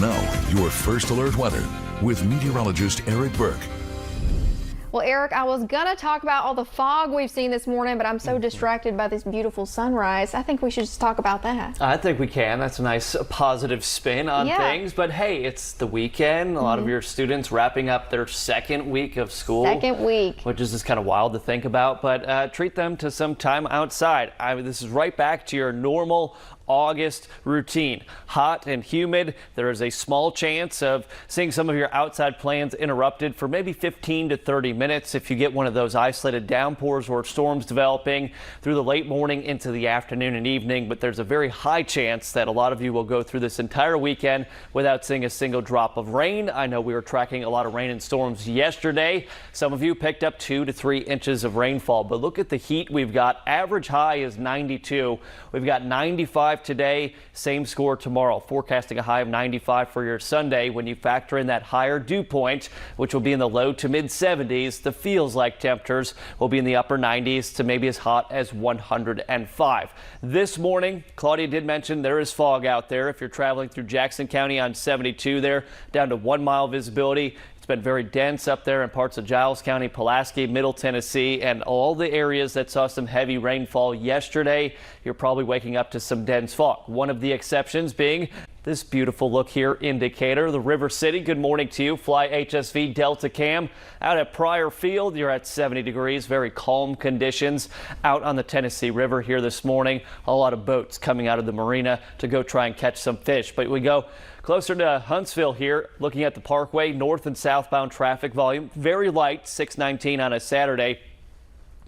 Now, your first alert weather with meteorologist Eric Burke. Well, Eric, I was going to talk about all the fog we've seen this morning, but I'm so distracted by this beautiful sunrise. I think we should just talk about that. I think we can. That's a nice positive spin on things. But hey, it's the weekend. A lot of your students wrapping up their second week of school. Second week. Which is just kind of wild to think about. But treat them to some time outside. This is right back to your normal August routine. Hot and humid. There is a small chance of seeing some of your outside plans interrupted for maybe 15 to 30 minutes if you get one of those isolated downpours or storms developing through the late morning into the afternoon and evening. But there's a very high chance that a lot of you will go through this entire weekend without seeing a single drop of rain. I know we were tracking a lot of rain and storms yesterday. Some of you picked up 2 to 3 inches of rainfall, but look at the heat we've got. Average high is 92. We've got 95 today, same score tomorrow. Forecasting a high of 95 for your Sunday. When you factor in that higher dew point, which will be in the low to mid 70s, the feels like temperatures will be in the upper 90s to maybe as hot as 105. This morning, Claudia did mention there is fog out there. If you're traveling through Jackson County on 72 there, down to 1 mile visibility. It's been very dense up there in parts of Giles County, Pulaski, Middle Tennessee, and all the areas that saw some heavy rainfall yesterday. You're probably waking up to some dense fog. One of the exceptions being this beautiful look here indicator, the River City. Good morning to you. Fly HSV Delta Cam out at Pryor Field. You're at 70 degrees, very calm conditions out on the Tennessee River here this morning. A lot of boats coming out of the marina to go try and catch some fish. But we go closer to Huntsville here, looking at the Parkway, north and southbound traffic volume. Very light, 619 on a Saturday.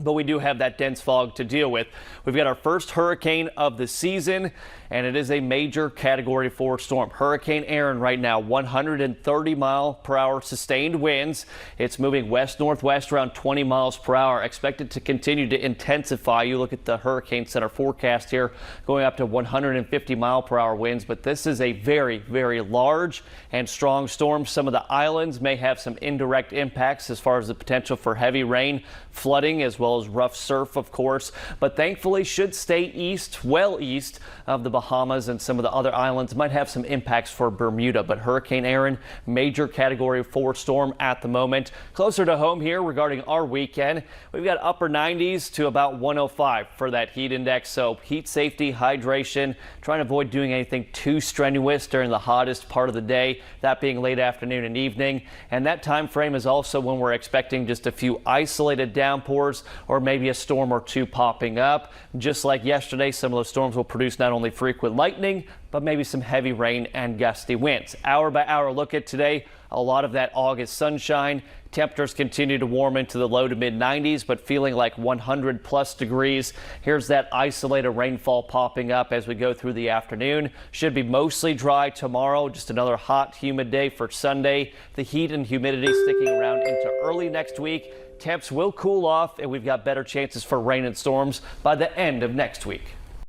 But we do have that dense fog to deal with. We've got our first hurricane of the season, and it is a major Category 4 storm. Hurricane Aaron right now, 130 mile per hour sustained winds. It's moving west-northwest around 20 miles per hour. Expected to continue to intensify. You look at the Hurricane Center forecast here, going up to 150 mile per hour winds. But this is a very, very large and strong storm. Some of the islands may have some indirect impacts as far as the potential for heavy rain, flooding, as well as rough surf, of course, but thankfully should stay east, well east of the Bahamas, and some of the other islands might have some impacts for Bermuda. But Hurricane Aaron, major Category 4 storm at the moment. Closer to home here regarding our weekend, we've got upper 90s to about 105 for that heat index. So heat safety, hydration, trying to avoid doing anything too strenuous during the hottest part of the day, that being late afternoon and evening. And that time frame is also when we're expecting just a few isolated downpours or maybe a storm or two popping up. Just like yesterday, some of those storms will produce not only frequent lightning, but maybe some heavy rain and gusty winds. Hour by hour look at today, a lot of that August sunshine. Temperatures continue to warm into the low to mid 90s, but feeling like 100 plus degrees. Here's that isolated rainfall popping up as we go through the afternoon. Should be mostly dry tomorrow. Just another hot, humid day for Sunday. The heat and humidity sticking around into early next week. Temps will cool off, and we've got better chances for rain and storms by the end of next week.